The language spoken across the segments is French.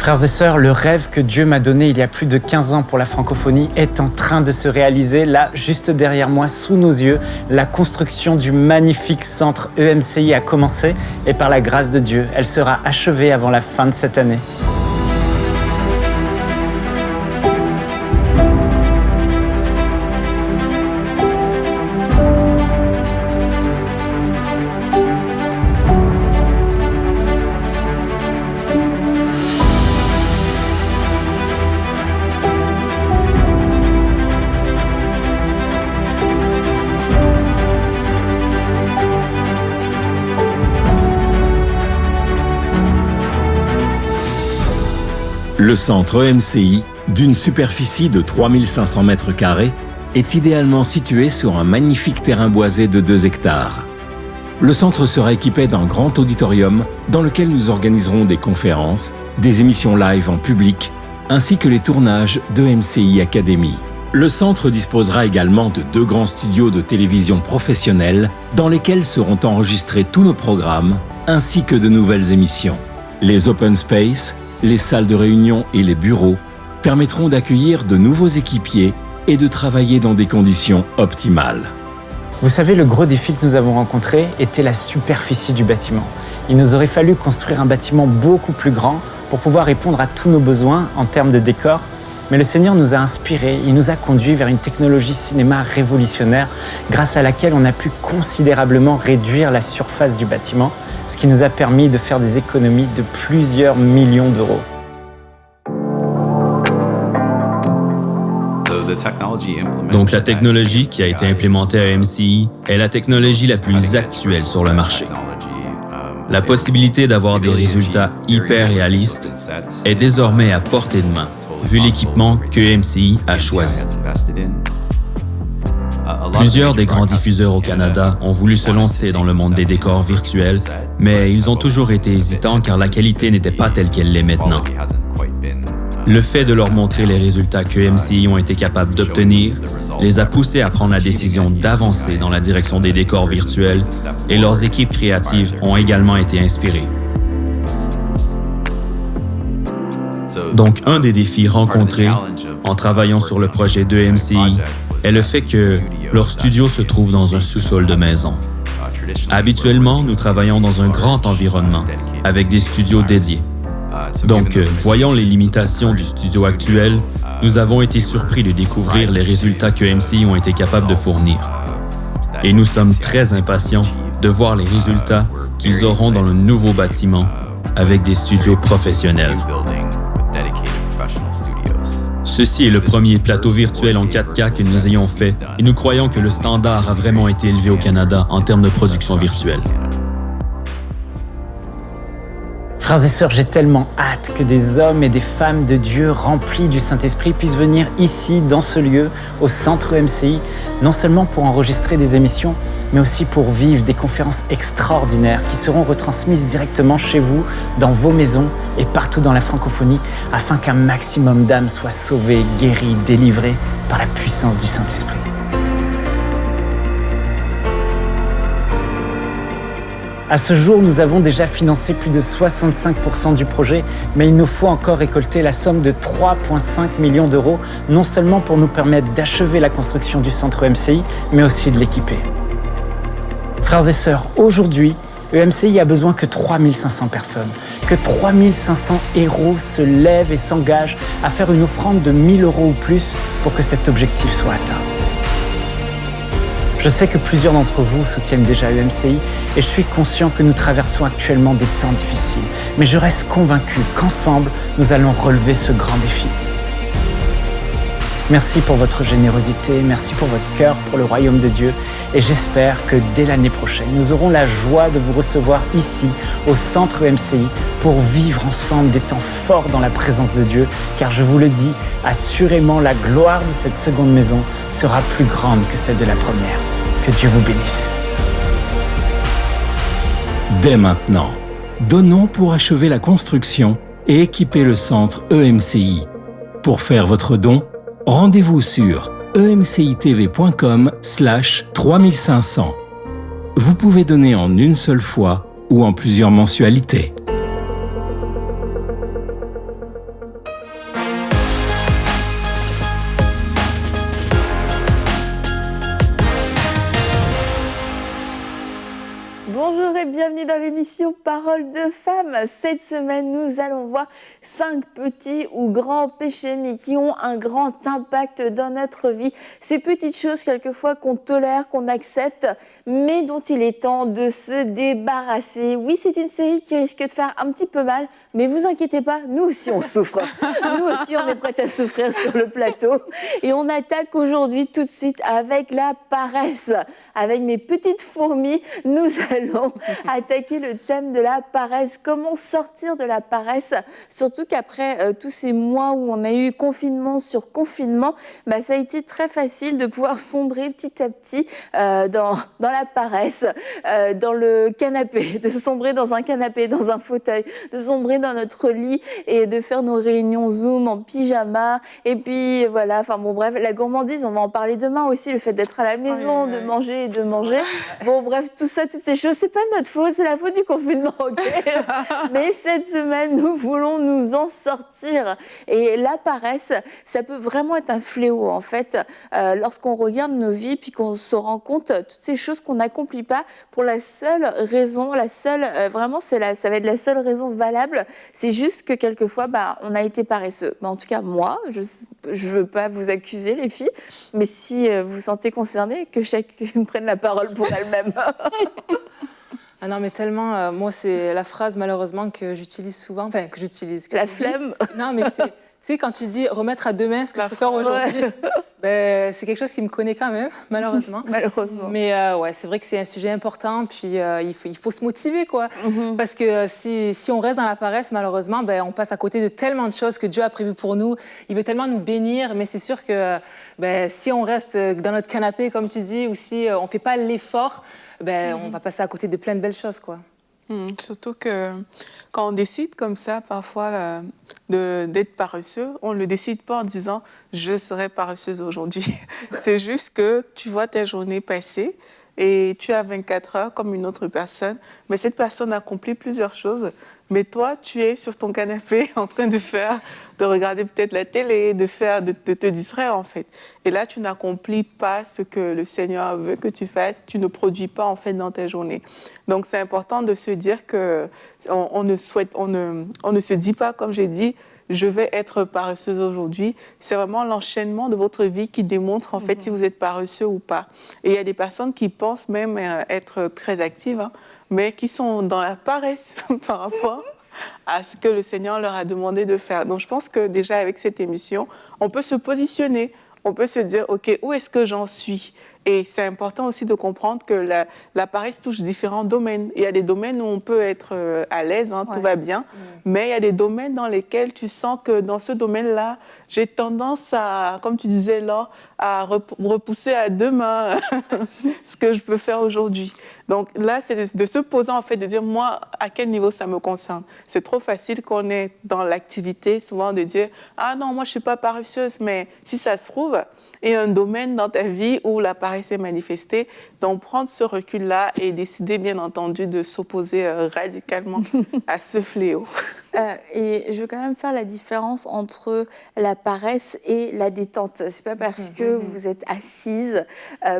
Frères et sœurs, le rêve que Dieu m'a donné il y a plus de 15 ans pour la francophonie est en train de se réaliser. Là, juste derrière moi, sous nos yeux, la construction du magnifique centre EMCI a commencé et par la grâce de Dieu, elle sera achevée avant la fin de cette année. Le centre EMCI, d'une superficie de 3500 mètres carrés, est idéalement situé sur un magnifique terrain boisé de 2 hectares. Le centre sera équipé d'un grand auditorium dans lequel nous organiserons des conférences, des émissions live en public, ainsi que les tournages d'EMCI Academy. Le centre disposera également de 2 grands studios de télévision professionnels dans lesquels seront enregistrés tous nos programmes, ainsi que de nouvelles émissions. Les open space, les salles de réunion et les bureaux permettront d'accueillir de nouveaux équipiers et de travailler dans des conditions optimales. Vous savez, le gros défi que nous avons rencontré était la superficie du bâtiment. Il nous aurait fallu construire un bâtiment beaucoup plus grand pour pouvoir répondre à tous nos besoins en termes de décor. Mais le Seigneur nous a inspirés, il nous a conduits vers une technologie cinéma révolutionnaire grâce à laquelle on a pu considérablement réduire la surface du bâtiment, ce qui nous a permis de faire des économies de plusieurs millions d'euros. Donc la technologie qui a été implémentée à EMCI est la technologie la plus actuelle sur le marché. La possibilité d'avoir des résultats hyper réalistes est désormais à portée de main, vu l'équipement que EMCI a choisi. Plusieurs des grands diffuseurs au Canada ont voulu se lancer dans le monde des décors virtuels, mais ils ont toujours été hésitants car la qualité n'était pas telle qu'elle l'est maintenant. Le fait de leur montrer les résultats que EMCI ont été capables d'obtenir les a poussés à prendre la décision d'avancer dans la direction des décors virtuels et leurs équipes créatives ont également été inspirées. Donc, un des défis rencontrés en travaillant sur le projet d'EMCI est le fait que leur studio se trouve dans un sous-sol de maison. Habituellement, nous travaillons dans un grand environnement avec des studios dédiés. Donc, voyant les limitations du studio actuel, nous avons été surpris de découvrir les résultats que EMCI ont été capables de fournir. Et nous sommes très impatients de voir les résultats qu'ils auront dans le nouveau bâtiment avec des studios professionnels. Ceci est le premier plateau virtuel en 4K que nous ayons fait et nous croyons que le standard a vraiment été élevé au Canada en termes de production virtuelle. Frères et sœurs, j'ai tellement hâte que des hommes et des femmes de Dieu remplis du Saint-Esprit puissent venir ici, dans ce lieu, au centre EMCI, non seulement pour enregistrer des émissions, mais aussi pour vivre des conférences extraordinaires qui seront retransmises directement chez vous, dans vos maisons et partout dans la francophonie, afin qu'un maximum d'âmes soient sauvées, guéries, délivrées par la puissance du Saint-Esprit. À ce jour, nous avons déjà financé plus de 65% du projet, mais il nous faut encore récolter la somme de 3,5 millions d'euros, non seulement pour nous permettre d'achever la construction du centre EMCI, mais aussi de l'équiper. Frères et sœurs, aujourd'hui, EMCI a besoin que 3500 personnes, que 3500 héros se lèvent et s'engagent à faire une offrande de 1 000 € ou plus pour que cet objectif soit atteint. Je sais que plusieurs d'entre vous soutiennent déjà EMCI et je suis conscient que nous traversons actuellement des temps difficiles. Mais je reste convaincu qu'ensemble, nous allons relever ce grand défi. Merci pour votre générosité, merci pour votre cœur pour le royaume de Dieu et j'espère que dès l'année prochaine, nous aurons la joie de vous recevoir ici, au centre EMCI, pour vivre ensemble des temps forts dans la présence de Dieu, car je vous le dis, assurément la gloire de cette seconde maison sera plus grande que celle de la première. Que Dieu vous bénisse. Dès maintenant, donnons pour achever la construction et équiper le centre EMCI. Pour faire votre don, rendez-vous sur emcitv.com/3500. Vous pouvez donner en une seule fois ou en plusieurs mensualités. bienvenue dans l'émission Parole de femmes. Cette semaine, nous allons voir 5 petits ou grands péchés, mais qui ont un grand impact dans notre vie. Ces petites choses, quelquefois, qu'on tolère, qu'on accepte, mais dont il est temps de se débarrasser. Oui, c'est une série qui risque de faire un petit peu mal, mais vous inquiétez pas, nous aussi on souffre. Nous aussi, on est prêts à souffrir sur le plateau. Et on attaque aujourd'hui tout de suite avec la paresse. Avec mes petites fourmis, nous allons attaquer le thème de la paresse. Comment sortir de la paresse? Surtout qu'après tous ces mois où on a eu confinement sur confinement, ça a été très facile de pouvoir sombrer petit à petit dans la paresse, dans le canapé, de sombrer dans un canapé, dans un fauteuil, de sombrer dans notre lit et de faire nos réunions Zoom en pyjama. Et puis voilà, enfin bon bref, la gourmandise, on va en parler demain aussi, le fait d'être à la maison, de manger et de manger. Bon bref, tout ça, toutes ces choses, c'est pas notre faute, c'est la faute du confinement, ok? Mais cette semaine, nous voulons nous en sortir. Et la paresse, ça peut vraiment être un fléau en fait, lorsqu'on regarde nos vies puis qu'on se rend compte toutes ces choses qu'on n'accomplit pas pour la seule raison, vraiment ça va être la seule raison valable, c'est juste que quelquefois on a été paresseux. En tout cas moi, je veux pas vous accuser les filles, mais si vous vous sentez concernées, que chacune prenne la parole pour elle-même. Ah non, mais tellement, moi, c'est la phrase, malheureusement, que j'utilise souvent, enfin, que j'utilise. La flemme. Non, mais tu sais, quand tu dis remettre à demain ce que je peux faire aujourd'hui, c'est quelque chose qui me connaît quand même, malheureusement. Malheureusement. Mais ouais, c'est vrai que c'est un sujet important, puis il faut se motiver, quoi. Parce que si on reste dans la paresse, malheureusement, on passe à côté de tellement de choses que Dieu a prévues pour nous. Il veut tellement nous bénir, mais c'est sûr que si on reste dans notre canapé, comme tu dis, ou si on ne fait pas l'effort, on va passer à côté de plein de belles choses, quoi. Surtout que quand on décide comme ça, parfois, d'être paresseux, on ne le décide pas en disant « je serai paresseuse aujourd'hui ». C'est juste que tu vois ta journée passer et tu as 24 heures comme une autre personne, mais cette personne accomplit plusieurs choses. Mais toi, tu es sur ton canapé en train de regarder peut-être la télé, de te distraire en fait. Et là, tu n'accomplis pas ce que le Seigneur veut que tu fasses, tu ne produis pas en fait dans ta journée. Donc c'est important de se dire que on ne se dit pas, comme j'ai dit, je vais être paresseuse aujourd'hui. C'est vraiment l'enchaînement de votre vie qui démontre en fait si vous êtes paresseux ou pas. Et il y a des personnes qui pensent même être très actives, mais qui sont dans la paresse par rapport à ce que le Seigneur leur a demandé de faire. Donc je pense que déjà avec cette émission, on peut se positionner, on peut se dire, OK, où est-ce que j'en suis? Et c'est important aussi de comprendre que la paresse touche différents domaines. Il y a des domaines où on peut être à l'aise, tout va bien, mais il y a des domaines dans lesquels tu sens que dans ce domaine-là, j'ai tendance à, comme tu disais Laure, à repousser à demain ce que je peux faire aujourd'hui. Donc là, c'est de se poser en fait, de dire, moi, à quel niveau ça me concerne? C'est trop facile qu'on est dans l'activité, souvent de dire, ah non, moi je suis pas paresseuse, mais si ça se trouve, il y a un domaine dans ta vie où la paresse est manifestée. Donc, prendre ce recul-là et décider, bien entendu, de s'opposer radicalement à ce fléau. Et je veux quand même faire la différence entre la paresse et la détente. C'est pas parce que vous êtes assise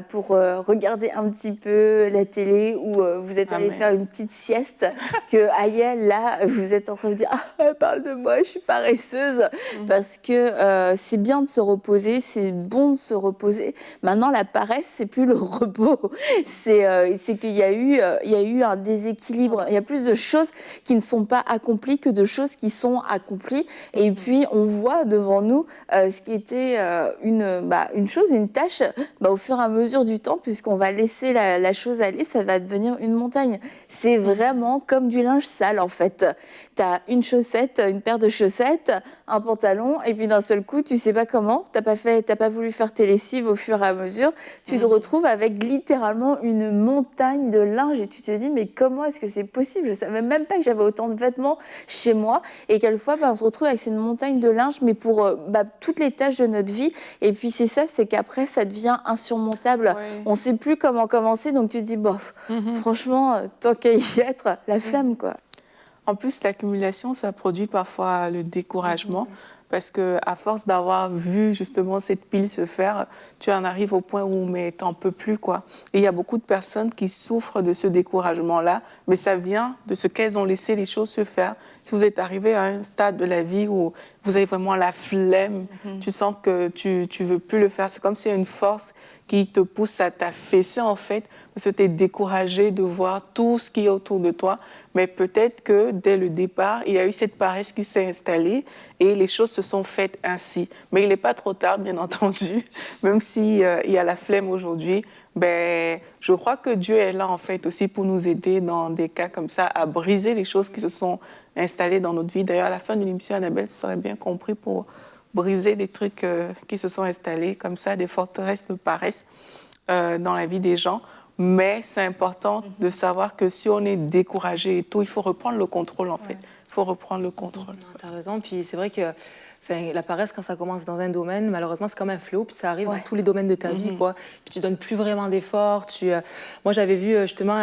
pour regarder un petit peu la télé ou vous êtes allé faire une petite sieste que aïe, là, vous êtes en train de dire « Ah, parle de moi, je suis paresseuse ». Parce que c'est bien de se reposer, c'est bon de se reposer. Maintenant, la paresse, c'est plus le repos. C'est qu'il y a eu un déséquilibre. Il y a plus de choses qui ne sont pas accomplies que de choses qui sont accomplies. Et puis, on voit devant nous ce qui était une chose, une tâche, au fur et à mesure du temps, puisqu'on va laisser la chose aller, ça va devenir une montagne. C'est vraiment comme du linge sale, en fait. Tu as une chaussette, une paire de chaussettes, un pantalon, et puis d'un seul coup, tu sais pas comment, t'as pas voulu faire tes lessives au fur et à mesure, tu te retrouves avec littéralement une montagne de linge, et tu te dis, mais comment est-ce que c'est possible? Je savais même pas que j'avais autant de vêtements chez moi, et quelquefois, on se retrouve avec cette montagne de linge, mais pour toutes les tâches de notre vie, et puis c'est ça, c'est qu'après, ça devient insurmontable. Ouais. On sait plus comment commencer, donc tu te dis, bof, franchement, tant qu'à y être, la flamme, quoi. En plus, l'accumulation, ça produit parfois le découragement Parce qu'à force d'avoir vu justement cette pile se faire, tu en arrives au point où t'en peux plus, quoi. Et il y a beaucoup de personnes qui souffrent de ce découragement-là, mais ça vient de ce qu'elles ont laissé les choses se faire. Si vous êtes arrivé à un stade de la vie où vous avez vraiment la flemme, tu sens que tu veux plus le faire, c'est comme s'il y a une force qui te pousse à t'affaisser, en fait, parce que tu es découragé de voir tout ce qui est autour de toi. Mais peut-être que dès le départ, il y a eu cette paresse qui s'est installée et les choses se sont faites ainsi. Mais il n'est pas trop tard, bien entendu, même s'il y a la flemme aujourd'hui. Je crois que Dieu est là, en fait, aussi pour nous aider dans des cas comme ça, à briser les choses qui se sont installées dans notre vie. D'ailleurs, à la fin de l'émission, Annabelle serait bien compris pour briser les trucs qui se sont installés comme ça, des forteresses de paresse dans la vie des gens. Mais c'est important de savoir que si on est découragé et tout, il faut reprendre le contrôle, en fait. Il faut reprendre le contrôle. Tu as raison. Puis c'est vrai que la paresse, quand ça commence dans un domaine, malheureusement, c'est comme un fléau, puis ça arrive dans tous les domaines de ta vie, quoi. Puis tu donnes plus vraiment d'efforts. Moi, j'avais vu justement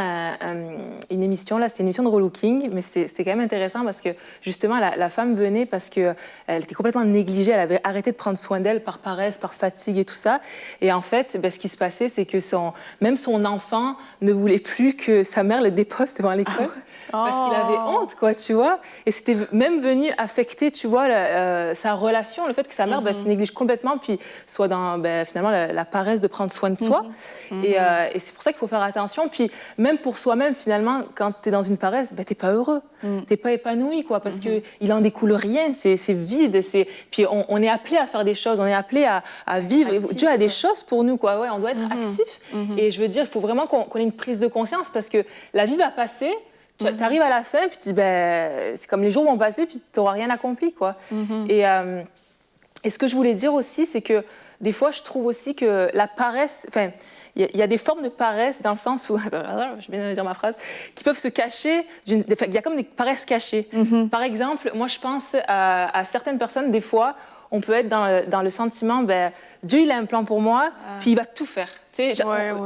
une émission, là, c'était une émission de relooking, mais c'était quand même intéressant parce que justement, la femme venait parce qu'elle était complètement négligée, elle avait arrêté de prendre soin d'elle par paresse, par fatigue et tout ça. Et en fait, ce qui se passait, c'est que même son enfant ne voulait plus que sa mère le dépose devant l'école. Parce qu'il avait honte, quoi, tu vois. Et c'était même venu affecter, tu vois, sa relation, le fait que sa mère se néglige complètement, puis soit dans, finalement, la paresse de prendre soin de soi. Et c'est pour ça qu'il faut faire attention. Puis même pour soi-même, finalement, quand tu es dans une paresse, t'es pas heureux, t'es pas épanoui, quoi, parce qu'il en découle rien, c'est vide. Puis on est appelé à faire des choses, on est appelé à vivre. Actif, Dieu a des choses pour nous, quoi. Ouais, on doit être actif. Et je veux dire, il faut vraiment qu'on ait une prise de conscience, parce que la vie va passer. Tu arrives à la fin, puis tu dis, c'est comme les jours vont passer, puis tu n'auras rien accompli, quoi. Et ce que je voulais dire aussi, c'est que des fois, je trouve aussi que la paresse... Enfin, il y a des formes de paresse dans le sens où... je vais bien dire ma phrase. Qui peuvent se cacher... Il y a comme des paresses cachées. Par exemple, moi, je pense à certaines personnes, des fois, on peut être dans le sentiment, Dieu, il a un plan pour moi, puis il va tout faire.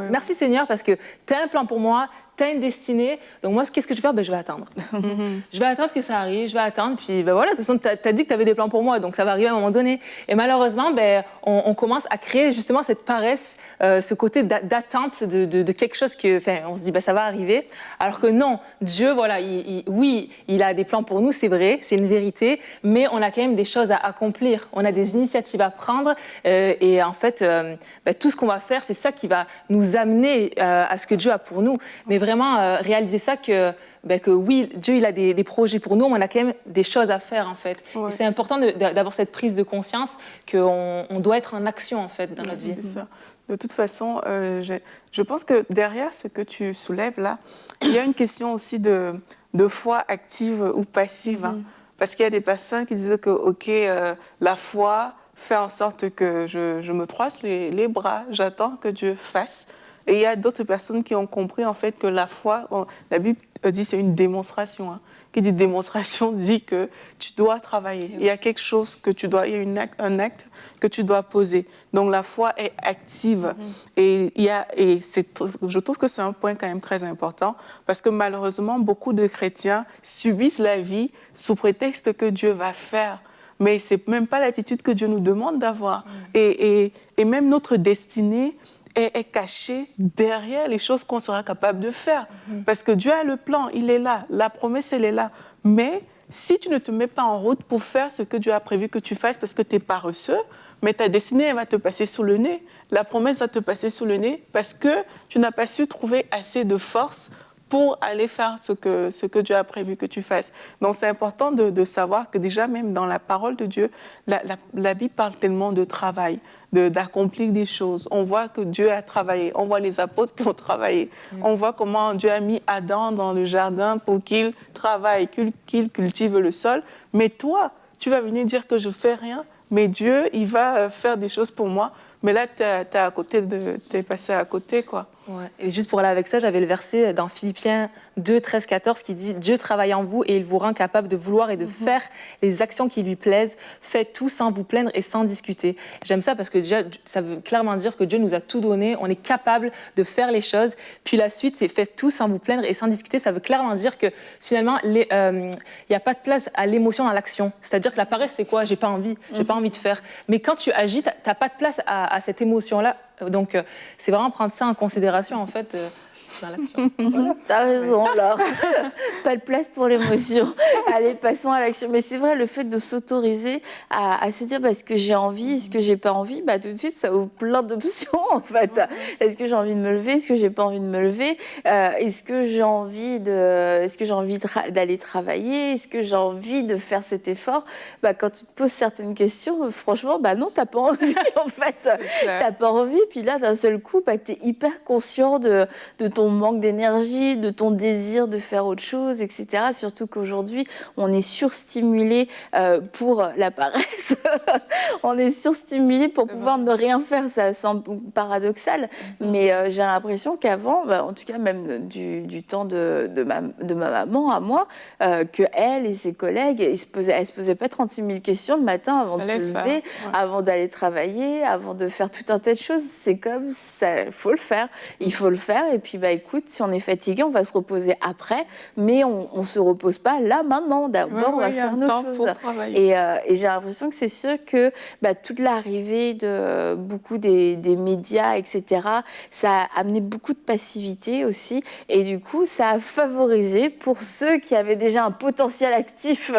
Merci Seigneur, parce que tu as un plan pour moi, tu as une destinée. Donc moi, qu'est-ce que je vais faire? Je vais attendre. Je vais attendre que ça arrive, je vais attendre. Puis voilà, de toute façon, tu as dit que tu avais des plans pour moi, donc ça va arriver à un moment donné. Et malheureusement, on commence à créer justement cette paresse, ce côté d'attente de quelque chose que, on se dit, ça va arriver. Alors que non, Dieu, voilà, oui, il a des plans pour nous, c'est vrai, c'est une vérité, mais on a quand même des choses à accomplir. On a des initiatives à prendre. Et en fait, tout ce qu'on va faire, c'est ça qui va nous amener à ce que Dieu a pour nous. Mais vraiment réaliser ça que oui, Dieu il a des projets pour nous, mais on a quand même des choses à faire, en fait. Et c'est important d'avoir cette prise de conscience qu'on doit être en action, en fait, dans notre vie. C'est ça. De toute façon, je pense que derrière ce que tu soulèves là, il y a une question aussi de foi active ou passive. Parce qu'il y a des personnes qui disent que, OK, la foi fait en sorte que je me troisse les bras, j'attends que Dieu fasse. Et il y a d'autres personnes qui ont compris, en fait, que la foi, la Bible dit c'est une démonstration. Qui dit démonstration dit que tu dois travailler. Il y a quelque chose que tu dois, il y a un acte que tu dois poser. Donc la foi est active. Et je trouve que c'est un point quand même très important, parce que malheureusement, beaucoup de chrétiens subissent la vie sous prétexte que Dieu va faire. Mais ce n'est même pas l'attitude que Dieu nous demande d'avoir. Et même notre destinée est caché derrière les choses qu'on sera capable de faire. Parce que Dieu a le plan, il est là, la promesse, elle est là. Mais si tu ne te mets pas en route pour faire ce que Dieu a prévu que tu fasses parce que tu es paresseux, mais ta destinée, elle va te passer sous le nez. La promesse va te passer sous le nez parce que tu n'as pas su trouver assez de force pour aller faire ce que Dieu a prévu que tu fasses. Donc, c'est important de savoir que déjà, même dans la parole de Dieu, la Bible parle tellement de travail, d'accomplir des choses. On voit que Dieu a travaillé. On voit les apôtres qui ont travaillé. On voit comment Dieu a mis Adam dans le jardin pour qu'il travaille, qu'il cultive le sol. Mais toi, tu vas venir dire que je ne fais rien, mais Dieu, il va faire des choses pour moi. Mais là, tu es passé à côté, quoi. Ouais. Et juste pour aller avec ça, j'avais le verset dans Philippiens 2, 13, 14 qui dit « Dieu travaille en vous et il vous rend capable de vouloir et de faire les actions qui lui plaisent. Faites tout sans vous plaindre et sans discuter. » J'aime ça parce que déjà, ça veut clairement dire que Dieu nous a tout donné. On est capable de faire les choses. Puis la suite, c'est « Faites tout sans vous plaindre et sans discuter ». Ça veut clairement dire que finalement, il n'y a pas de place à l'émotion dans l'action. C'est-à-dire que la paresse, c'est quoi? J'ai pas envie de faire. Mais quand tu agis, tu n'as pas de place à cette émotion-là. Donc, c'est vraiment prendre ça en considération, en fait, dans l'action. Voilà. T'as raison, Laure. Pas de place pour l'émotion. Allez, passons à l'action. Mais c'est vrai, le fait de s'autoriser à se dire est-ce que j'ai envie, est-ce que j'ai pas envie, tout de suite, ça ouvre plein d'options, en fait. Est-ce que j'ai envie de me lever, est-ce que j'ai pas envie de me lever, est-ce que j'ai envie d'aller travailler, est-ce que j'ai envie de faire cet effort. Quand tu te poses certaines questions, franchement, non, t'as pas envie, en fait. T'as pas envie, puis là, d'un seul coup, t'es hyper conscient de ton manque d'énergie, de ton désir de faire autre chose, etc. Surtout qu'aujourd'hui, on est surstimulé pour la paresse. On est surstimulé pour pouvoir ne rien faire. Ça semble paradoxal, mais j'ai l'impression qu'avant, en tout cas même du temps de ma maman à moi, que elle et ses collègues, elles se posaient pas 36 000 questions le matin avant de se lever, avant d'aller travailler, avant de faire tout un tas de choses. C'est comme ça, il faut le faire. Il faut le faire et puis écoute, si on est fatigué, on va se reposer après, mais on ne se repose pas là, maintenant. D'abord, on va faire nos choses. Et j'ai l'impression que c'est sûr que toute l'arrivée de beaucoup des médias, etc., ça a amené beaucoup de passivité aussi. Et du coup, ça a favorisé, pour ceux qui avaient déjà un potentiel actif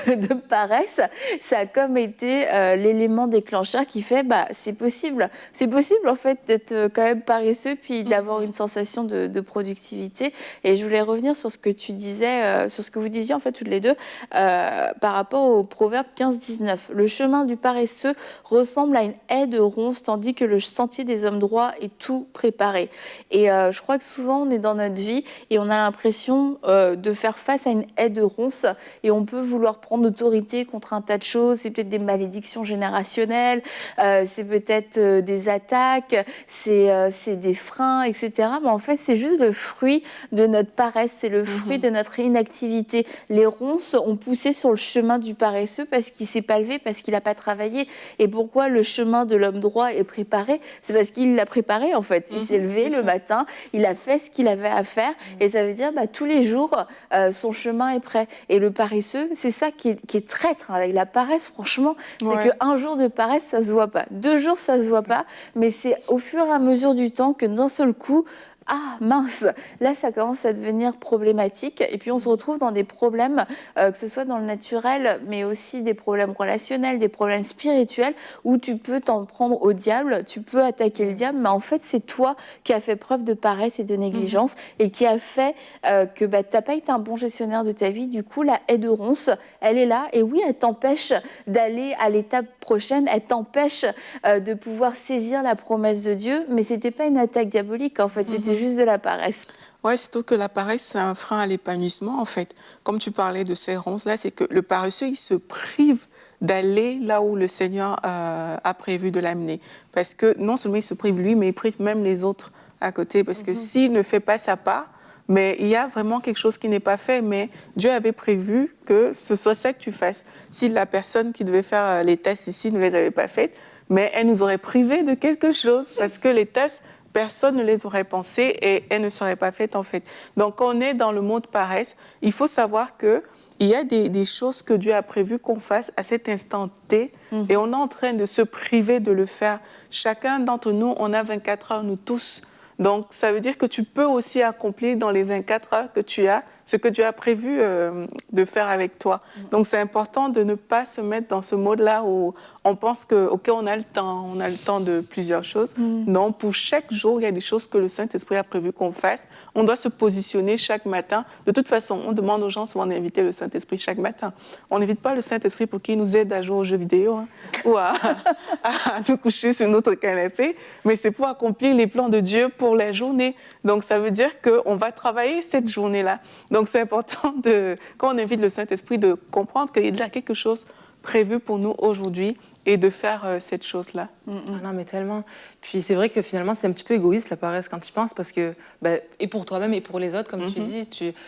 de paresse, ça a comme été l'élément déclencheur qui fait c'est possible. C'est possible, en fait, d'être quand même paresseux, puis d'avoir une sensation de productivité. Et je voulais revenir sur ce que tu disais, sur ce que vous disiez en fait toutes les deux, par rapport au proverbe 15-19. Le chemin du paresseux ressemble à une haie de ronces, tandis que le sentier des hommes droits est tout préparé. Et je crois que souvent on est dans notre vie et on a l'impression de faire face à une haie de ronces et on peut vouloir prendre autorité contre un tas de choses. C'est peut-être des malédictions générationnelles, c'est peut-être des attaques, c'est des freins, etc. Mais en fait, c'est juste le fruit de notre paresse, c'est le fruit de notre inactivité. Les ronces ont poussé sur le chemin du paresseux parce qu'il ne s'est pas levé, parce qu'il n'a pas travaillé. Et pourquoi le chemin de l'homme droit est préparé? C'est parce qu'il l'a préparé, en fait. Il s'est levé le matin, il a fait ce qu'il avait à faire, et ça veut dire tous les jours, son chemin est prêt. Et le paresseux, c'est ça qui est traître avec la paresse, franchement. C'est qu'un jour de paresse, ça ne se voit pas. 2 jours, ça ne se voit pas, mais c'est au fur et à mesure du temps que d'un seul coup, ah mince, là ça commence à devenir problématique et puis on se retrouve dans des problèmes, que ce soit dans le naturel, mais aussi des problèmes relationnels, des problèmes spirituels où tu peux t'en prendre au diable, tu peux attaquer le diable, mais en fait c'est toi qui as fait preuve de paresse et de négligence et qui a fait que tu n'as pas été un bon gestionnaire de ta vie. Du coup la haie de ronces, elle est là et oui, elle t'empêche d'aller à l'étape prochaine, elle t'empêche de pouvoir saisir la promesse de Dieu, mais c'était pas une attaque diabolique en fait, c'était juste de la paresse. Oui, surtout que la paresse, c'est un frein à l'épanouissement, en fait. Comme tu parlais de ces ronces-là, c'est que le paresseux, il se prive d'aller là où le Seigneur a prévu de l'amener. Parce que non seulement il se prive lui, mais il prive même les autres à côté. Parce que s'il ne fait pas sa part, mais il y a vraiment quelque chose qui n'est pas fait, mais Dieu avait prévu que ce soit ça que tu fasses. Si la personne qui devait faire les tests ici ne les avait pas faites, mais elle nous aurait privés de quelque chose, parce que les tests, personne ne les aurait pensés et elles ne seraient pas faites en fait. Donc, quand on est dans le mode paresse, il faut savoir qu'il y a des choses que Dieu a prévues qu'on fasse à cet instant T et on est en train de se priver de le faire. Chacun d'entre nous, on a 24 heures, nous tous. Donc, ça veut dire que tu peux aussi accomplir dans les 24 heures que tu as ce que Dieu a prévu de faire avec toi. Donc, c'est important de ne pas se mettre dans ce mode-là où on pense que, OK, on a le temps de plusieurs choses. Non, pour chaque jour, il y a des choses que le Saint-Esprit a prévu qu'on fasse. On doit se positionner chaque matin. De toute façon, on demande aux gens souvent d'inviter le Saint-Esprit chaque matin. On n'invite pas le Saint-Esprit pour qu'il nous aide à jouer aux jeux vidéo ou à nous coucher sur notre canapé, mais c'est pour accomplir les plans de Dieu pour la journée. Donc, ça veut dire qu'on va travailler cette journée-là. Donc, c'est important, quand on invite le Saint-Esprit, de comprendre qu'il y a quelque chose prévu pour nous aujourd'hui et de faire cette chose-là. Ah non, mais tellement. Puis c'est vrai que finalement, c'est un petit peu égoïste la paresse quand tu penses, parce que, et pour toi-même et pour les autres, comme tu dis,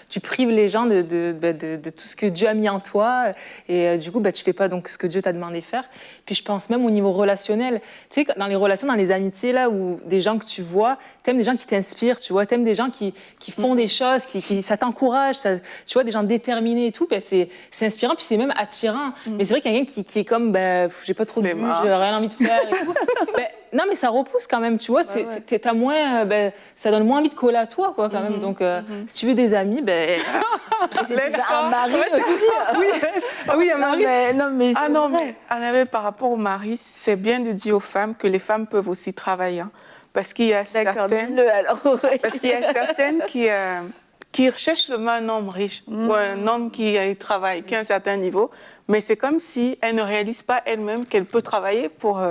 tu prives les gens de tout ce que Dieu a mis en toi, et du coup, tu fais pas donc ce que Dieu t'a demandé de faire. Puis je pense même au niveau relationnel, tu sais, dans les relations, dans les amitiés, là, où des gens que tu vois, t'aimes des gens qui t'inspirent, tu vois, t'aimes des gens qui font des choses, ça t'encourage, tu vois, des gens déterminés et tout, c'est inspirant, puis c'est même attirant. Mais c'est vrai qu'il y a quelqu'un qui est comme, j'ai pas trop de but, j'ai rien envie de faire et tout. Non, mais ça repousse quand même, tu vois. T'as moins, ça donne moins envie de coller à toi, quoi, quand même. Donc, si tu veux des amis, si tu veux un mari aussi. Oui, un mari. Mais par rapport au mari, c'est bien de dire aux femmes que les femmes peuvent aussi travailler. Hein, parce qu'il y a certaines... Parce qu'il y a certaines qui recherchent seulement un homme riche ou un homme qui travaille, qui a un certain niveau. Mais c'est comme si elle ne réalise pas elle-même qu'elle peut travailler pour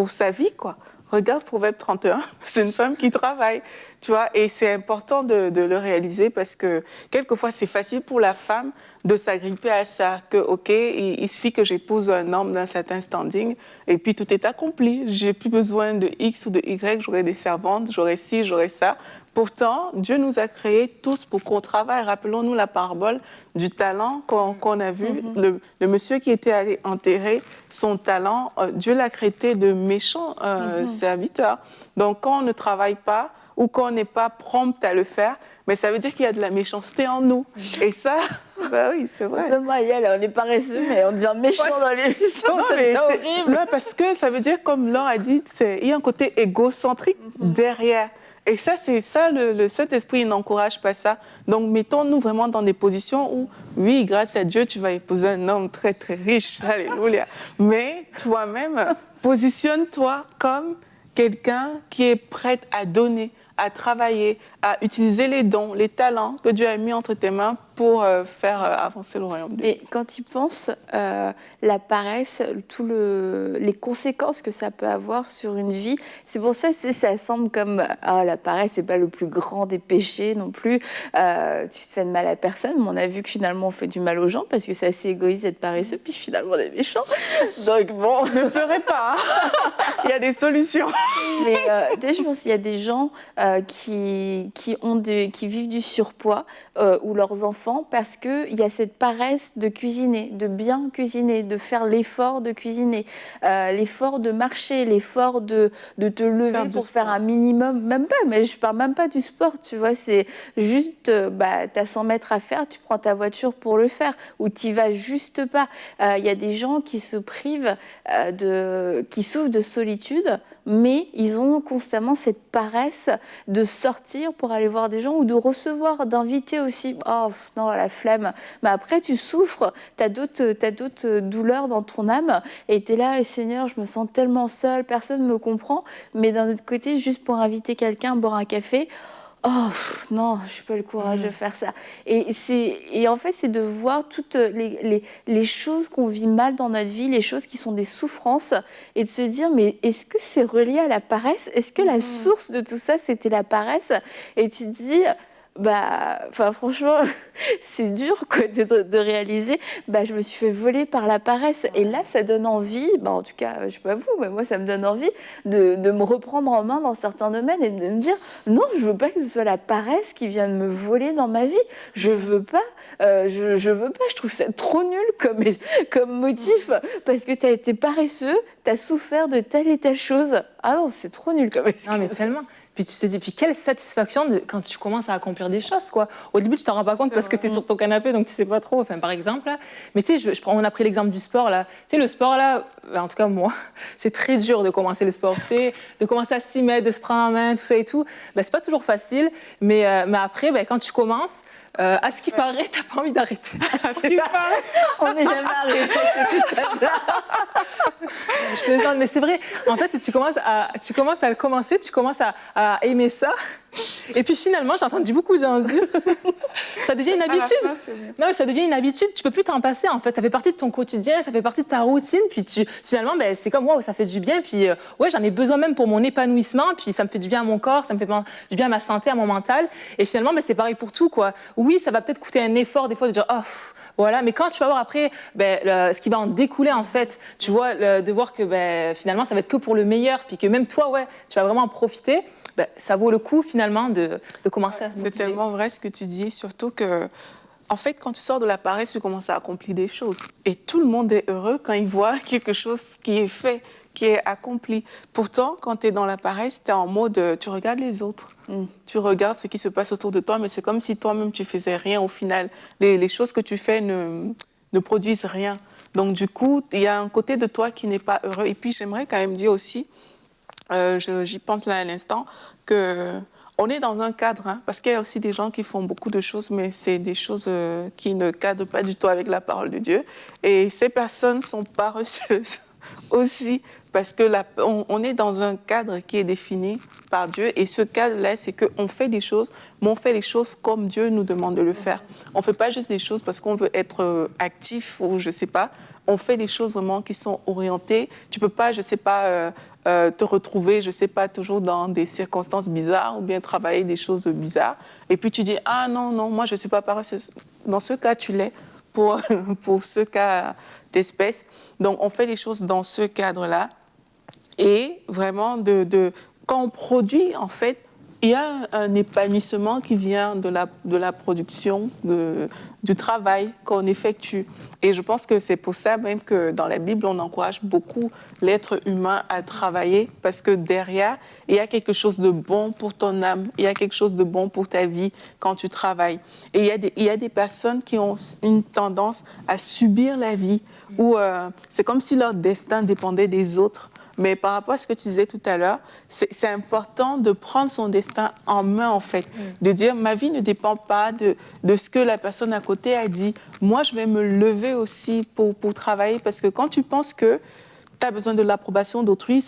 sa vie, quoi. Regarde Proverbe 31, c'est une femme qui travaille, tu vois, et c'est important de le réaliser parce que quelquefois c'est facile pour la femme de s'agripper à ça, que ok, il suffit que j'épouse un homme d'un certain standing et puis tout est accompli, j'ai plus besoin de X ou de Y, j'aurai des servantes, j'aurai ci, j'aurai ça. Pourtant, Dieu nous a créés tous pour qu'on travaille. Rappelons-nous la parabole du talent qu'on a vu, le monsieur qui était allé enterrer son talent, Dieu l'a traité de méchant serviteur. Donc quand on ne travaille pas ou qu'on n'est pas prompt à le faire, mais ça veut dire qu'il y a de la méchanceté en nous. Et ça, oui, c'est vrai. Seulement, on est paresseux, mais on devient méchant dans l'émission, c'est horrible. Non, parce que ça veut dire, comme Laure a dit, il y a un côté égocentrique derrière. Et ça, c'est ça, le Saint-Esprit, il n'encourage pas ça. Donc, mettons-nous vraiment dans des positions où, oui, grâce à Dieu, tu vas épouser un homme très, très riche. Alléluia. Mais toi-même, positionne-toi comme quelqu'un qui est prêt à donner, à travailler, à utiliser les dons, les talents que Dieu a mis entre tes mains pour faire avancer le royaume de Dieu. Et quand tu penses, la paresse, les conséquences que ça peut avoir sur une vie, c'est pour ça que ça semble comme la paresse, c'est pas le plus grand des péchés non plus. Tu te fais de mal à personne, mais on a vu que finalement on fait du mal aux gens parce que c'est assez égoïste d'être paresseux, puis finalement on est méchant. Donc bon, ne pleurez pas, il y a des solutions. Mais je pense qu'il y a des gens qui vivent du surpoids ou leurs enfants parce qu'il y a cette paresse de cuisiner, de bien cuisiner, de faire l'effort de cuisiner, l'effort de marcher, l'effort de te lever pour faire un minimum, même pas, mais je parle même pas du sport, tu vois, c'est juste, t'as 100 mètres à faire, tu prends ta voiture pour le faire, ou t'y vas juste pas. Il y a des gens qui se privent, qui souffrent de solitude, mais ils ont constamment cette paresse de sortir pour aller voir des gens ou de recevoir, d'inviter aussi. Oh non, la flemme. Mais après, tu souffres, t'as d'autres douleurs dans ton âme et t'es là, et Seigneur, je me sens tellement seule, personne ne me comprend. Mais d'un autre côté, juste pour inviter quelqu'un, boire un café, oh non, je n'ai pas le courage de faire ça. Et en fait, c'est de voir toutes les choses qu'on vit mal dans notre vie, les choses qui sont des souffrances, et de se dire, mais est-ce que c'est relié à la paresse? Est-ce que la source de tout ça, c'était la paresse? Et tu te dis... franchement, c'est dur quoi, de réaliser, je me suis fait voler par la paresse. Et là, ça donne envie, en tout cas, je ne sais pas vous, mais moi, ça me donne envie de me reprendre en main dans certains domaines et de me dire, non, je ne veux pas que ce soit la paresse qui vienne me voler dans ma vie. Je ne veux pas, je trouve ça trop nul comme motif, parce que tu as été paresseux, tu as souffert de telle et telle chose. Ah non, c'est trop nul comme excuse. Non, mais tellement. Puis tu te dis, quelle satisfaction quand tu commences à accomplir des choses, quoi. Au début, tu t'en rends pas compte parce que tu es sur ton canapé, donc tu sais pas trop, par exemple. Là. Mais tu sais, on a pris l'exemple du sport, là. Tu sais, le sport, là, en tout cas, moi, c'est très dur de commencer le sport, tu sais, de commencer à s'y mettre, de se prendre en main, tout ça et tout. C'est pas toujours facile, mais après, quand tu commences, à ce qui paraît, t'as pas envie d'arrêter. On n'est jamais arrêté. Je plaisante, mais c'est vrai. En fait, tu commences à le commencer, tu commences à aimer ça. Et puis finalement, j'ai entendu beaucoup de gens dire, ça devient une habitude. Non, ça devient une habitude. Tu peux plus t'en passer. En fait, ça fait partie de ton quotidien, ça fait partie de ta routine. Puis finalement, c'est comme waouh, ça fait du bien. Puis ouais, j'en ai besoin même pour mon épanouissement. Puis ça me fait du bien à mon corps, ça me fait du bien à ma santé, à mon mental. Et finalement, c'est pareil pour tout, quoi. Oui, ça va peut-être coûter un effort des fois de dire Voilà, mais quand tu vas voir après ce qui va en découler en fait, tu vois, de voir que finalement ça va être que pour le meilleur, puis que même toi, tu vas vraiment en profiter, ça vaut le coup finalement de commencer à se motiver. C'est tellement vrai ce que tu dis, surtout que en fait, quand tu sors de la paresse, tu commences à accomplir des choses. Et tout le monde est heureux quand il voit quelque chose qui est fait, qui est accompli. Pourtant, quand tu es dans la paresse, tu es en mode, tu regardes les autres. Tu regardes ce qui se passe autour de toi, mais c'est comme si toi-même, tu faisais rien au final. Les choses que tu fais ne produisent rien. Donc, du coup, il y a un côté de toi qui n'est pas heureux. Et puis, j'aimerais quand même dire aussi, j'y pense là à l'instant, qu'on est dans un cadre, hein, parce qu'il y a aussi des gens qui font beaucoup de choses, mais c'est des choses qui ne cadrent pas du tout avec la parole de Dieu. Et ces personnes sont paresseuses aussi, parce que on est dans un cadre qui est défini par Dieu, et ce cadre-là, c'est qu'on fait des choses, mais on fait les choses comme Dieu nous demande de le faire. On ne fait pas juste des choses parce qu'on veut être actif ou je ne sais pas. On fait des choses vraiment qui sont orientées. Tu ne peux pas, je ne sais pas, te retrouver, je ne sais pas, toujours dans des circonstances bizarres ou bien travailler des choses bizarres. Et puis tu dis, ah non, moi je ne suis pas paresseuse. Dans ce cas, tu l'es pour ce cas d'espèce. Donc on fait les choses dans ce cadre-là. Et vraiment, quand on produit, en fait, il y a un épanouissement qui vient de la production, du travail qu'on effectue. Et je pense que c'est pour ça même que dans la Bible, on encourage beaucoup l'être humain à travailler, parce que derrière, il y a quelque chose de bon pour ton âme, il y a quelque chose de bon pour ta vie quand tu travailles. Et il y a des personnes qui ont une tendance à subir la vie, où c'est comme si leur destin dépendait des autres. Mais par rapport à ce que tu disais tout à l'heure, c'est important de prendre son destin en main, en fait. De dire, ma vie ne dépend pas de ce que la personne à côté a dit. Moi, je vais me lever aussi pour travailler, parce que quand tu penses que tu as besoin de l'approbation d'autrui,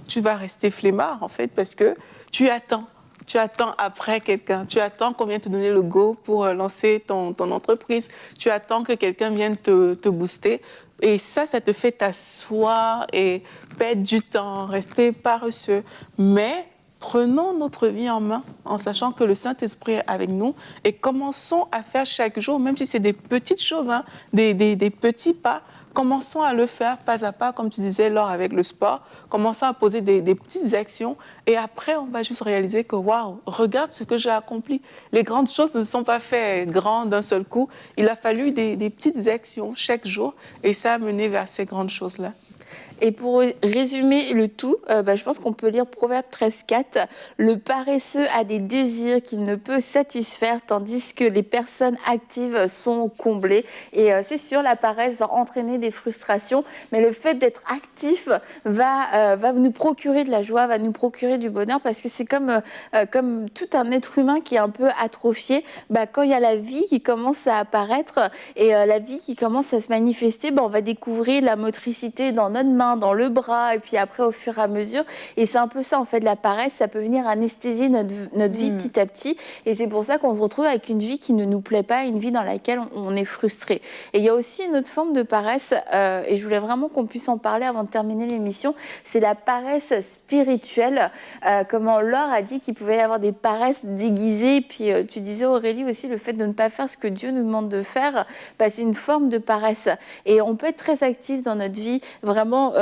tu vas rester flemmard, en fait, parce que tu attends. Tu attends après quelqu'un. Tu attends qu'on vienne te donner le go pour lancer ton entreprise. Tu attends que quelqu'un vienne te booster. Et ça te fait t'asseoir et perdre du temps, rester paresseux. Mais prenons notre vie en main en sachant que le Saint-Esprit est avec nous et commençons à faire chaque jour, même si c'est des petites choses, hein, des petits pas, commençons à le faire pas à pas, comme tu disais, Laure, avec le sport. Commençons à poser des petites actions et après, on va juste réaliser que, waouh, regarde ce que j'ai accompli. Les grandes choses ne sont pas faites grandes d'un seul coup. Il a fallu des petites actions chaque jour et ça a mené vers ces grandes choses-là. Et pour résumer le tout, je pense qu'on peut lire Proverbe 13,4. Le paresseux a des désirs qu'il ne peut satisfaire, tandis que les personnes actives sont comblées. Et c'est sûr, la paresse va entraîner des frustrations, mais le fait d'être actif va nous procurer de la joie, va nous procurer du bonheur, parce que c'est comme tout un être humain qui est un peu atrophié. Quand il y a la vie qui commence à apparaître et la vie qui commence à se manifester, on va découvrir la motricité dans notre main, dans le bras, et puis après au fur et à mesure. Et c'est un peu ça, en fait, la paresse, ça peut venir anesthésier notre vie petit à petit. Et c'est pour ça qu'on se retrouve avec une vie qui ne nous plaît pas, une vie dans laquelle on est frustré. Et il y a aussi une autre forme de paresse, et je voulais vraiment qu'on puisse en parler avant de terminer l'émission, c'est la paresse spirituelle. Comment Laure a dit qu'il pouvait y avoir des paresses déguisées, puis tu disais, Aurélie, aussi le fait de ne pas faire ce que Dieu nous demande de faire, c'est une forme de paresse. Et on peut être très actif dans notre vie, vraiment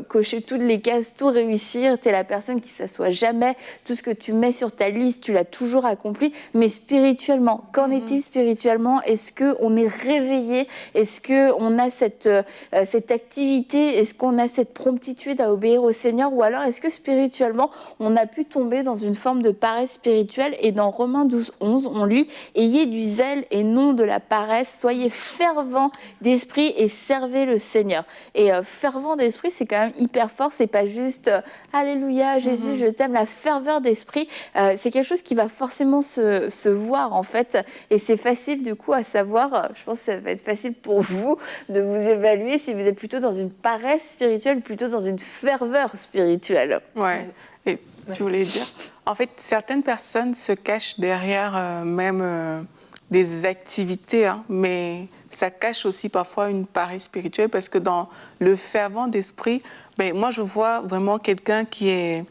cocher toutes les cases, tout réussir. Tu es la personne qui ne s'assoit jamais. Tout ce que tu mets sur ta liste, tu l'as toujours accompli. Mais spirituellement, qu'en est-il spirituellement? Est-ce qu'on est réveillé? Est-ce qu'on a cette activité? Est-ce qu'on a cette promptitude à obéir au Seigneur? Ou alors est-ce que spirituellement, on a pu tomber dans une forme de paresse spirituelle? Et dans Romains 12:11, on lit « Ayez du zèle et non de la paresse. Soyez fervents d'esprit et servez le Seigneur. » Et fervent d'esprit, c'est quand même hyper fort. C'est pas juste Alléluia, Jésus, je t'aime. La ferveur d'esprit, c'est quelque chose qui va forcément se voir, en fait. Et c'est facile, du coup, à savoir. Je pense que ça va être facile pour vous de vous évaluer si vous êtes plutôt dans une paresse spirituelle ou plutôt dans une ferveur spirituelle. Ouais. Et tu voulais dire, en fait, certaines personnes se cachent derrière même des activités, hein, mais ça cache aussi parfois une paresse spirituelle parce que dans le fervent d'esprit, ben, moi, je vois vraiment quelqu'un qui est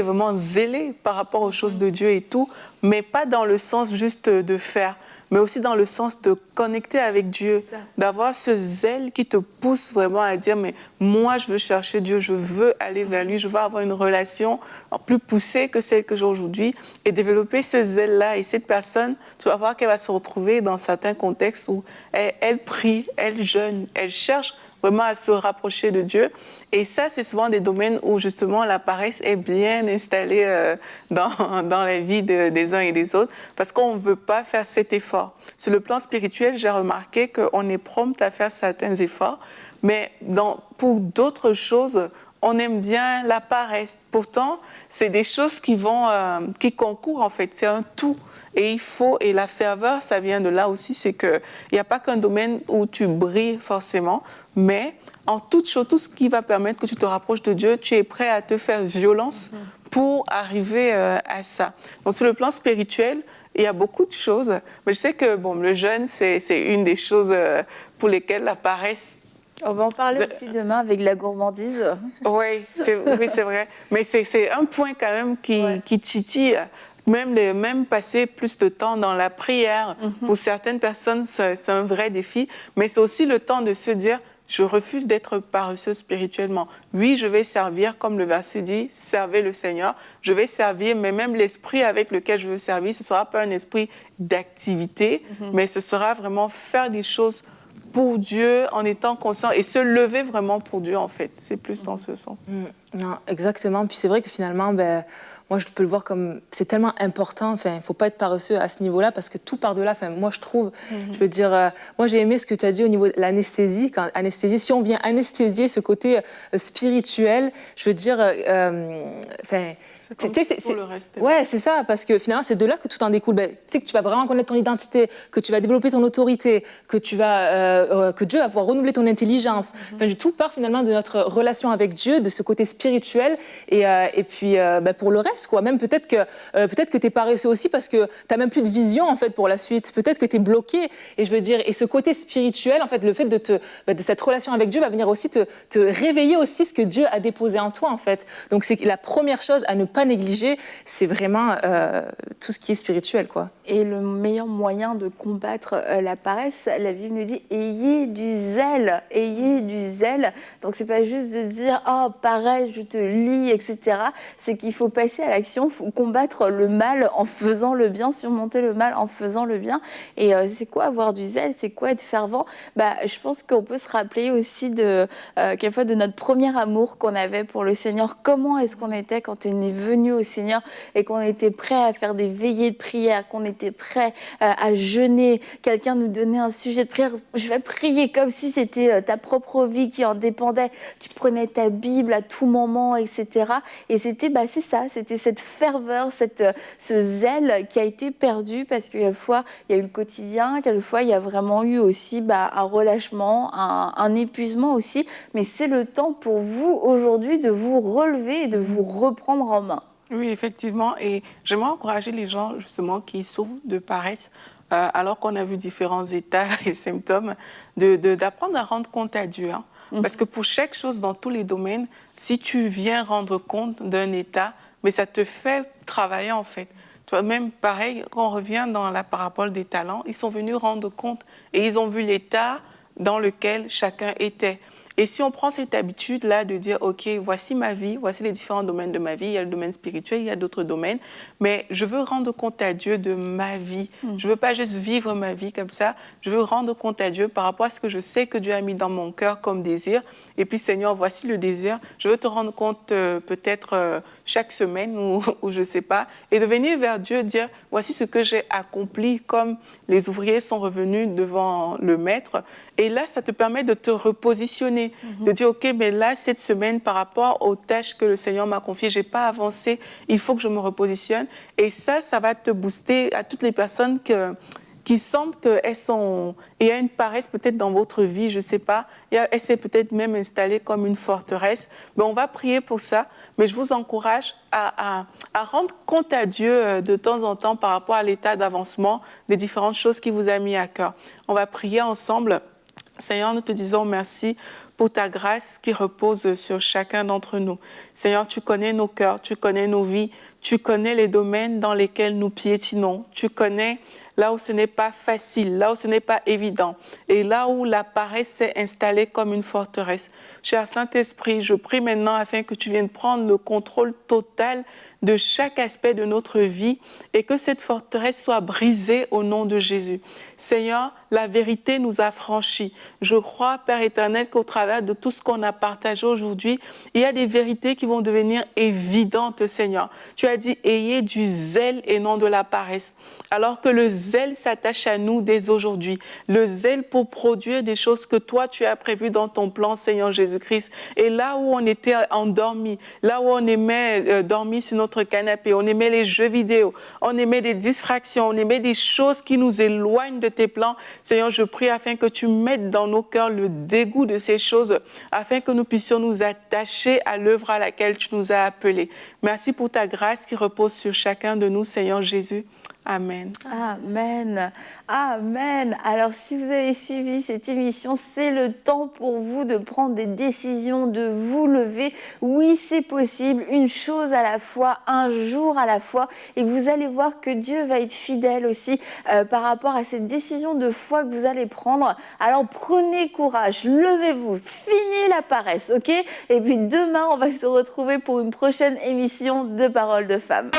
vraiment zélé par rapport aux choses de Dieu et tout, mais pas dans le sens juste de faire, mais aussi dans le sens de connecter avec Dieu, d'avoir ce zèle qui te pousse vraiment à dire, mais moi, je veux chercher Dieu, je veux aller vers lui, je veux avoir une relation plus poussée que celle que j'ai aujourd'hui et développer ce zèle-là. Et cette personne, tu vas voir qu'elle va se retrouver dans certains contextes où elle prie, elle jeûne, elle cherche vraiment à se rapprocher de Dieu. Et ça, c'est souvent des domaines où justement la paresse est bien installée dans la vie des uns et des autres parce qu'on ne veut pas faire cet effort. Sur le plan spirituel, j'ai remarqué qu'on est prompt à faire certains efforts, mais pour d'autres choses, on aime bien la paresse. Pourtant, c'est des choses qui concourent en fait, c'est un tout. Et la ferveur, ça vient de là aussi, c'est qu'il n'y a pas qu'un domaine où tu brilles forcément, mais en toute chose, tout ce qui va permettre que tu te rapproches de Dieu, tu es prêt à te faire violence pour arriver à ça. Donc sur le plan spirituel, il y a beaucoup de choses, mais je sais que le jeûne, c'est une des choses pour lesquelles la paresse... On va en parler aussi demain avec la gourmandise. Oui, c'est vrai. Mais c'est un point quand même qui titille. Même passer plus de temps dans la prière, pour certaines personnes, c'est un vrai défi. Mais c'est aussi le temps de se dire, je refuse d'être paresseux spirituellement. Oui, je vais servir, comme le verset dit, servez le Seigneur. Je vais servir, mais même l'esprit avec lequel je veux servir, ce ne sera pas un esprit d'activité, mais ce sera vraiment faire des choses pour Dieu en étant conscient et se lever vraiment pour Dieu, en fait. C'est plus dans ce sens. Non, exactement. Puis c'est vrai que finalement, moi, je peux le voir comme... C'est tellement important. Enfin, il ne faut pas être paresseux à ce niveau-là parce que tout part de là. Enfin, moi, je trouve... Je veux dire... moi, j'ai aimé ce que tu as dit au niveau de l'anesthésie. Si on vient anesthésier ce côté spirituel, je veux dire... C'est comme pour le reste. Ouais, c'est ça, parce que finalement, c'est de là que tout en découle. Tu sais que tu vas vraiment connaître ton identité, que tu vas développer ton autorité, que Dieu va pouvoir renouveler ton intelligence. Enfin, tout part finalement de notre relation avec Dieu, de ce côté spirituel, et puis pour le reste, quoi. Même peut-être que t'es paresseux aussi parce que t'as même plus de vision en fait pour la suite. Peut-être que t'es bloqué. Et je veux dire, et ce côté spirituel, en fait, le fait de cette relation avec Dieu va venir aussi te réveiller aussi ce que Dieu a déposé en toi, en fait. Donc c'est la première chose à ne pas négliger, c'est vraiment tout ce qui est spirituel, quoi. Et le meilleur moyen de combattre la paresse, la Bible nous dit ayez du zèle, ayez du zèle. Donc c'est pas juste de dire oh paresse, je te lis, etc. C'est qu'il faut passer à l'action, faut combattre le mal en faisant le bien, surmonter le mal en faisant le bien. Et c'est quoi avoir du zèle, c'est quoi être fervent? Je pense qu'on peut se rappeler aussi quelquefois de notre premier amour qu'on avait pour le Seigneur. Comment est-ce qu'on était quand on est venu au Seigneur et qu'on était prêt à faire des veillées de prière, qu'on était prêt à jeûner, quelqu'un nous donnait un sujet de prière, je vais prier comme si c'était ta propre vie qui en dépendait, tu prenais ta Bible à tout moment, etc. Et c'était, c'est ça, c'était cette ferveur, ce zèle qui a été perdu parce que quelquefois il y a eu le quotidien, quelquefois il y a vraiment eu aussi un relâchement, un épuisement aussi, mais c'est le temps pour vous aujourd'hui de vous relever et de vous reprendre en main. Oui, effectivement. Et j'aimerais encourager les gens, justement, qui souffrent de paresse, alors qu'on a vu différents états et symptômes, d'apprendre à rendre compte à Dieu. Parce que pour chaque chose dans tous les domaines, si tu viens rendre compte d'un état, mais ça te fait travailler, en fait. Toi-même, pareil, quand on revient dans la parabole des talents, ils sont venus rendre compte et ils ont vu l'état dans lequel chacun était. Et si on prend cette habitude-là de dire, OK, voici ma vie, voici les différents domaines de ma vie, il y a le domaine spirituel, il y a d'autres domaines, mais je veux rendre compte à Dieu de ma vie. Je ne veux pas juste vivre ma vie comme ça, je veux rendre compte à Dieu par rapport à ce que je sais que Dieu a mis dans mon cœur comme désir. Et puis, Seigneur, voici le désir. Je veux te rendre compte peut-être chaque semaine ou je ne sais pas, et de venir vers Dieu dire, voici ce que j'ai accompli, comme les ouvriers sont revenus devant le maître. Et là, ça te permet de te repositionner. De dire, OK, mais là, cette semaine, par rapport aux tâches que le Seigneur m'a confiées, je n'ai pas avancé, il faut que je me repositionne. Et ça va te booster à toutes les personnes qui sentent qu'elles sont... Il y a une paresse peut-être dans votre vie, je ne sais pas. Elle s'est peut-être même installée comme une forteresse. Mais on va prier pour ça. Mais je vous encourage à rendre compte à Dieu de temps en temps par rapport à l'état d'avancement des différentes choses qu'il vous a mis à cœur. On va prier ensemble. Seigneur, nous te disons merci pour ta grâce qui repose sur chacun d'entre nous. Seigneur, tu connais nos cœurs, tu connais nos vies, tu connais les domaines dans lesquels nous piétinons. Tu connais là où ce n'est pas facile, là où ce n'est pas évident, et là où la paresse s'est installée comme une forteresse. Cher Saint-Esprit, je prie maintenant afin que tu viennes prendre le contrôle total de chaque aspect de notre vie et que cette forteresse soit brisée au nom de Jésus. Seigneur, la vérité nous a franchis. Je crois, Père éternel, qu'au travers de tout ce qu'on a partagé aujourd'hui, il y a des vérités qui vont devenir évidentes, Seigneur. Tu as dit, ayez du zèle et non de la paresse. Alors que le zèle s'attache à nous dès aujourd'hui. Le zèle pour produire des choses que toi, tu as prévues dans ton plan, Seigneur Jésus-Christ. Et là où on était endormi, là où on aimait dormir sur notre canapé, on aimait les jeux vidéo, on aimait des distractions, on aimait des choses qui nous éloignent de tes plans. Seigneur, je prie afin que tu mettes dans nos cœurs le dégoût de ces choses, afin que nous puissions nous attacher à l'œuvre à laquelle tu nous as appelés. Merci pour ta grâce qui repose sur chacun de nous, Seigneur Jésus. Amen. Amen. Amen. Alors, si vous avez suivi cette émission, c'est le temps pour vous de prendre des décisions, de vous lever. Oui, c'est possible, une chose à la fois, un jour à la fois. Et vous allez voir que Dieu va être fidèle aussi par rapport à cette décision de foi que vous allez prendre. Alors, prenez courage, levez-vous, finis la paresse, ok? Et puis demain, on va se retrouver pour une prochaine émission de Paroles de Femmes.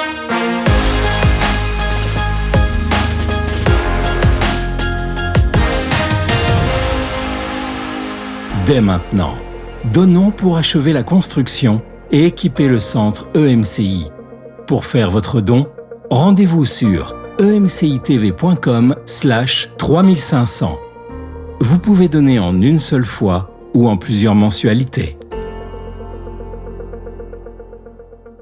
Dès maintenant, donnons pour achever la construction et équiper le centre EMCI. Pour faire votre don, rendez-vous sur emcitv.com/3500. Vous pouvez donner en une seule fois ou en plusieurs mensualités.